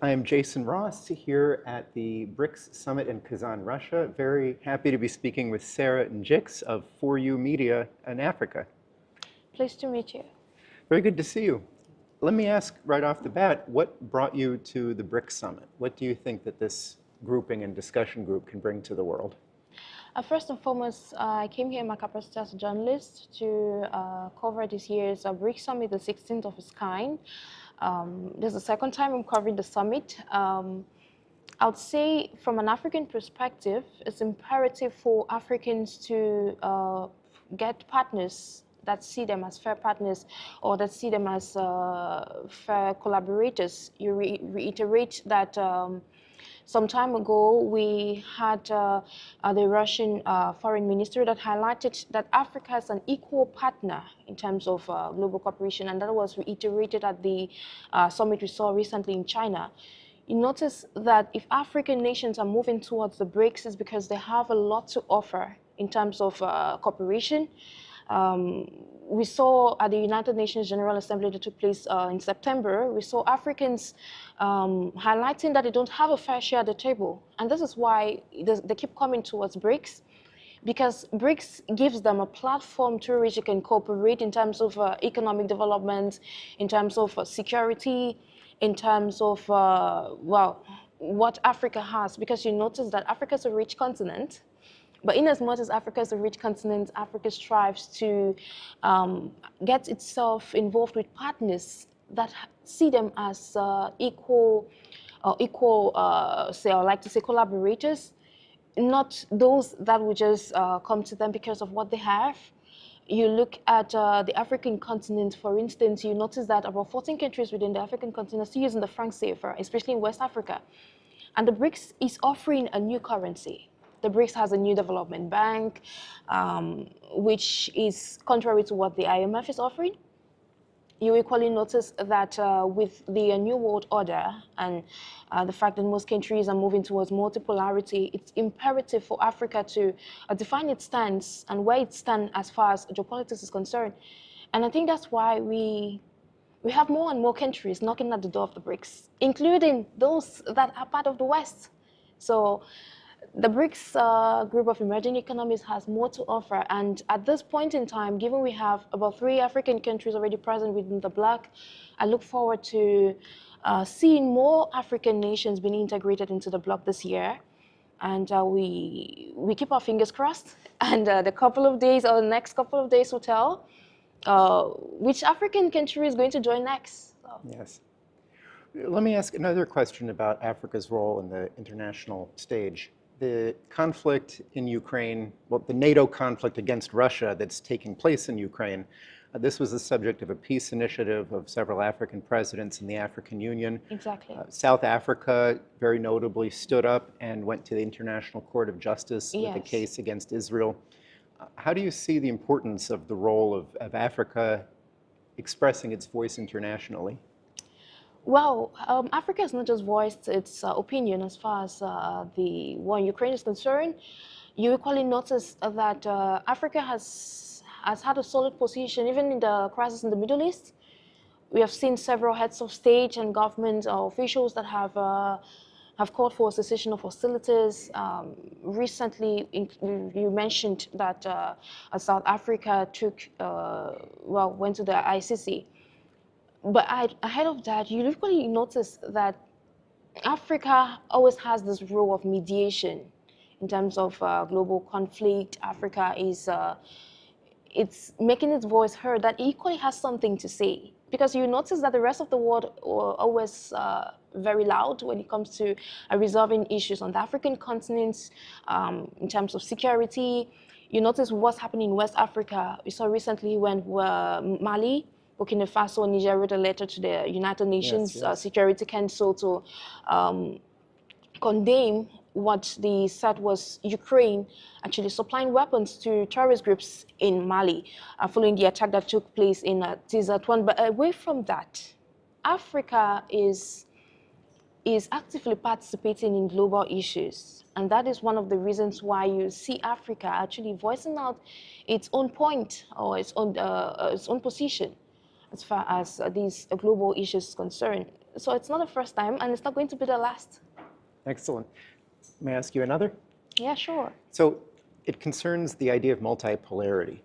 I am Jason Ross here at the BRICS Summit in Kazan, Russia. Very happy to be speaking with Sharon Njix of For You Media in Africa. Pleased to meet you. Very good to see you. Let me ask right off the bat, what brought you to the BRICS Summit? What do you think that this grouping and discussion group can bring to the world? First and foremost, I came here in my capacity as a journalist to cover this year's BRICS Summit, the 16th of its kind. This is the second time I'm covering the summit. I would say from an African perspective, it's imperative for Africans to get partners that see them as fair partners or that see them as fair collaborators. You reiterate that some time ago, we had the Russian foreign minister that highlighted that Africa is an equal partner in terms of global cooperation, and that was reiterated at the summit we saw recently in China. You notice that if African nations are moving towards the BRICS, it's because they have a lot to offer in terms of cooperation. We saw at the United Nations General Assembly that took place in September, we saw Africans highlighting that they don't have a fair share at the table. And this is why they keep coming towards BRICS, because BRICS gives them a platform through which you can cooperate in terms of economic development, in terms of security, in terms of, well, what Africa has. Because you notice that Africa is a rich continent. But in as much as Africa is a rich continent, Africa strives to get itself involved with partners that see them as say, I like to say collaborators, not those that would just come to them because of what they have. You look at the African continent, for instance, you notice that about 14 countries within the African continent are still using the franc CFA, especially in West Africa. And the BRICS is offering a new currency. The BRICS has a new development bank, which is contrary to what the IMF is offering. You equally notice that with the new world order and the fact that most countries are moving towards multipolarity, it's imperative for Africa to define its stance and where it stands as far as geopolitics is concerned. And I think that's why we have more and more countries knocking at the door of the BRICS, including those that are part of the West. So the BRICS group of emerging economies has more to offer, and at this point in time, given we have about 3 African countries already present within the bloc, I look forward to seeing more African nations being integrated into the bloc this year. And we keep our fingers crossed, and the couple of days or the next couple of days will tell which African country is going to join next. So. Yes. Let me ask another question about Africa's role in the international stage. The conflict in Ukraine, well, the NATO conflict against Russia that's taking place in Ukraine, this was the subject of a peace initiative of several African presidents in the African Union. Exactly. South Africa, very notably, stood up and went to the International Court of Justice with a case against Israel. How do you see the importance of the role of Africa expressing its voice internationally? Well, Africa has not just voiced its opinion as far as the war in Ukraine is concerned. You equally notice that Africa has had a solid position even in the crisis in the Middle East. We have seen several heads of state and government officials that have called for a cessation of hostilities. Recently, you mentioned that South Africa went to the ICC. But ahead of that, you equally notice that Africa always has this role of mediation in terms of global conflict. Africa is it's making its voice heard, that equally has something to say. Because you notice that the rest of the world are always very loud when it comes to resolving issues on the African continent in terms of security. You notice what's happening in West Africa. We saw recently when Mali, Burkina Faso, Niger wrote a letter to the United Nations Security Council to condemn what they said was Ukraine actually supplying weapons to terrorist groups in Mali following the attack that took place in Tizatouane. But away from that, Africa is actively participating in global issues. And that is one of the reasons why you see Africa actually voicing out its own point or its own position as far as these global issues concerned. So it's not the first time, and it's not going to be the last. Excellent. May I ask you another? Yeah, sure. So it concerns the idea of multipolarity.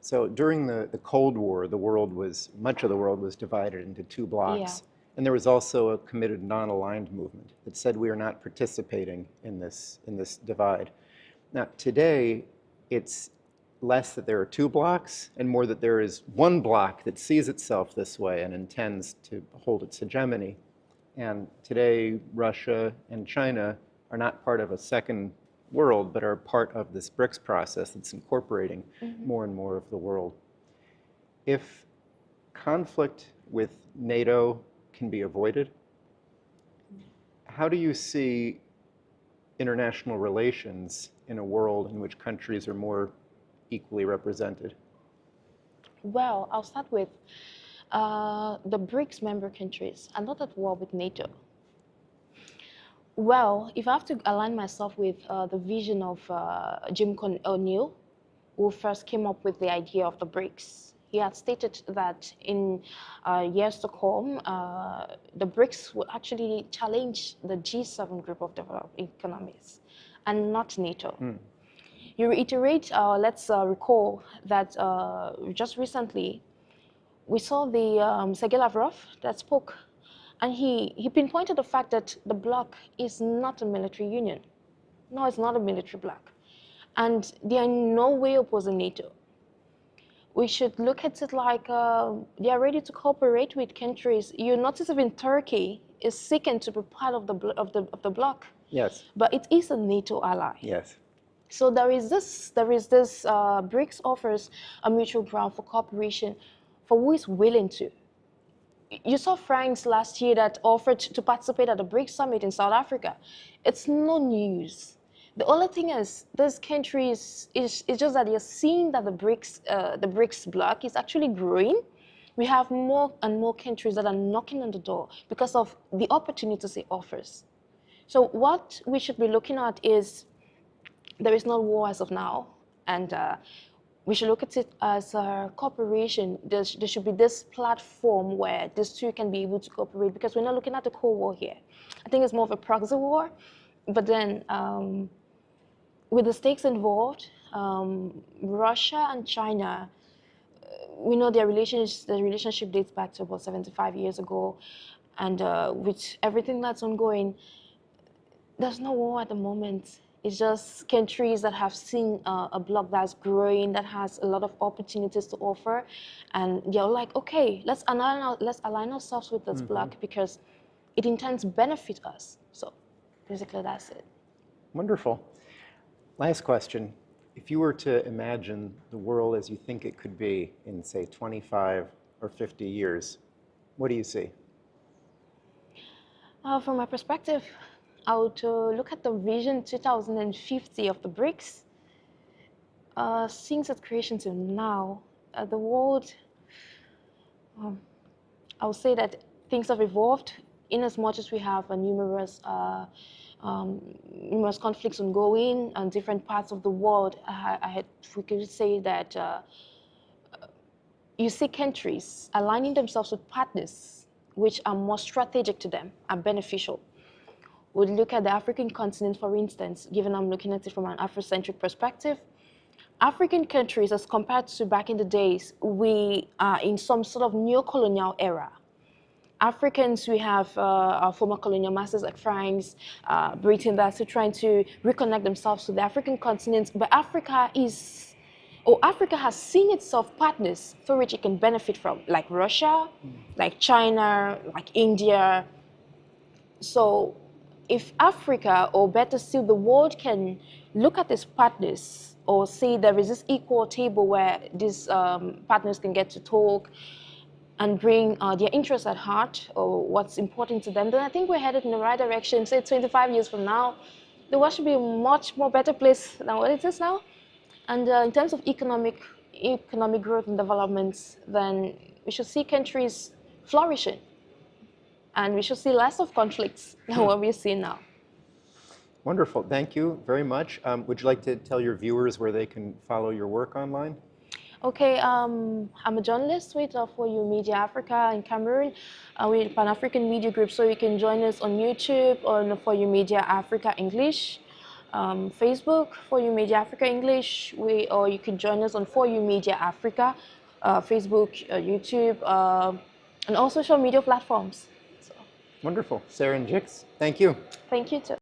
So during the Cold War, much of the world was divided into two blocks. Yeah. And there was also a committed non-aligned movement that said we are not participating in this divide. Now, today, it's less that there are two blocks and more that there is one block that sees itself this way and intends to hold its hegemony. And today, Russia and China are not part of a second world, but are part of this BRICS process that's incorporating more and more of the world. If conflict with NATO can be avoided, how do you see international relations in a world in which countries are more equally represented? Well, I'll start with the BRICS member countries are not at war with NATO. Well, if I have to align myself with the vision of Jim O'Neill, who first came up with the idea of the BRICS, he had stated that in years to come, the BRICS would actually challenge the G7 group of developed economies and not NATO. You reiterate, let's recall that just recently we saw the Sergei Lavrov that spoke, and he pinpointed the fact that the bloc is not a military union. No, it's not a military bloc. And they are in no way opposing NATO. We should look at it like they are ready to cooperate with countries. You notice even Turkey is seeking to be part of the bloc. Yes. But it is a NATO ally. Yes. So there is this BRICS offers a mutual ground for cooperation for who is willing to. You saw France last year that offered to participate at the BRICS summit in South Africa. It's no news. The only thing is, these countries is just that you're seeing that the BRICS bloc is actually growing. We have more and more countries that are knocking on the door because of the opportunities it offers. So what we should be looking at is there is no war as of now, and we should look at it as a cooperation. There should be this platform where these two can be able to cooperate, because we're not looking at a Cold War here. I think it's more of a proxy war, but then with the stakes involved, Russia and China, we know the relationship dates back to about 75 years ago, and with everything that's ongoing, there's no war at the moment. It's just countries that have seen a bloc that's growing, that has a lot of opportunities to offer, and they're like, okay, let's align ourselves with this bloc because it intends to benefit us. So basically, that's it. Wonderful. Last question. If you were to imagine the world as you think it could be in, say, 25 or 50 years, what do you see? From my perspective, I would look at the vision 2050 of the BRICS. Since its creation to now, the world, I would say that things have evolved in as much as we have numerous conflicts ongoing in different parts of the world. We could say that you see countries aligning themselves with partners which are more strategic to them and beneficial. We'd look at the African continent, for instance, given I'm looking at it from an Afrocentric perspective. African countries, as compared to back in the days, we are in some sort of neo-colonial era. Africans, we have our former colonial masters like France, Britain, that's trying to reconnect themselves to the African continent. But Africa has seen itself partners through which it can benefit from, like Russia, like China, like India. So if Africa, or better still, the world can look at these partners or see there is this equal table where these partners can get to talk and bring their interests at heart or what's important to them, then I think we're headed in the right direction. Say 25 years from now, the world should be a much more better place than what it is now. And in terms of economic growth and development, then we should see countries flourishing. And we should see less of conflicts than what we're seeing now. Wonderful. Thank you very much. Would you like to tell your viewers where they can follow your work online? Okay, I'm a journalist with For You Media Africa in Cameroon. We're Pan-African Media Group, so you can join us on YouTube on For You Media Africa English, Facebook For You Media Africa English, or you can join us on For You Media Africa, Facebook, YouTube, and all social media platforms. So, Wonderful. Sharon Njix, thank you. thank you too.